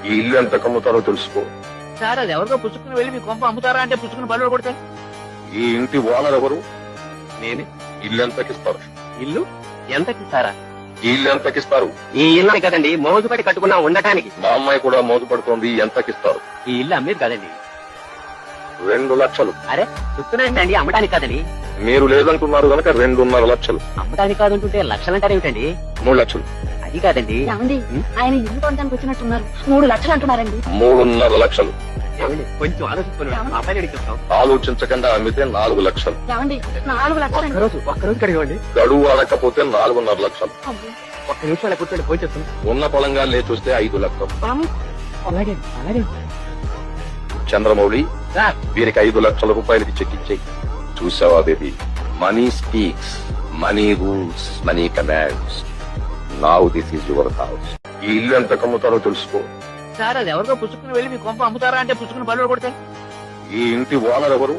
ఈ ఇల్లు ఎంత కమ్ముతారో తెలుసుకో. సార్ అది ఎవరితో పుచ్చుకుని వెళ్ళి మీ కొంప అమ్ముతారా అంటే పుచ్చుకుని బళ్ళు కొడతాయి. ఈ ఇంటి ఓనర్ ఎవరు? నేనే. ఇల్లు ఎంతకిస్తారు? ఇల్లు ఎంతకిస్తారా? ఈ ఇల్లు ఎంతకిస్తారు? ఈ ఇల్లు కదండి మోజుపడి కట్టుకున్నా ఉండటానికి. మా అమ్మాయి కూడా మోసపడుతోంది. ఎంతకిస్తారు? ఈ ఇల్లు అమ్మేది కదండి. 2 లక్షలు. అరే చెప్తున్నాయండి అమ్మటానికి కాదని. మీరు లేదంటున్నారు కనుక 2.5 లక్షలు. అమ్మటానికి కాదంటుంటే లక్షలంటారు ఏమిటండి? 3 లక్షలు. అది కాదండి. ఏమండి ఆయన ఇల్లు కొనడానికి వచ్చినట్టున్నారు. 3 లక్షలు అంటున్నారండి. 3.5 లక్షలు. ఏమండి కొంచెం ఆలోచించుకున్నాను. అబ్బాయి చెప్తాం. ఆలోచించకుండా అమ్మితే 4 లక్షలు. ఏమండి 4 లక్షలు. ఒక్కరోజు కడిగండి. గడువు అడకపోతే 4.5 లక్షలు. ఒక్క నిమిషం అలా కూర్చోండి పోయి చెప్తాను. ఉన్న పొలంగా లేచొస్తే 5 లక్షలు. అలాగే అలాగే. చంద్రమౌళి, సార్ వీరికి 5 లక్షల రూపాయలకి చెక్ ఇచ్చేయి. చూసావా baby, money speaks, money rules, money commands. Now this is your house. ఈ ఇల్లు ఎంత కమ్ముతారో తెలుసుకో. సార్ అది ఎవరితో పుచ్చుకుని వెళ్ళి మీ కొంప అమ్ముతారా అంటే పుచ్చుకుని బళ్ళు కొడతాయి. ఈ ఇంటి ఓనర్ ఎవరు?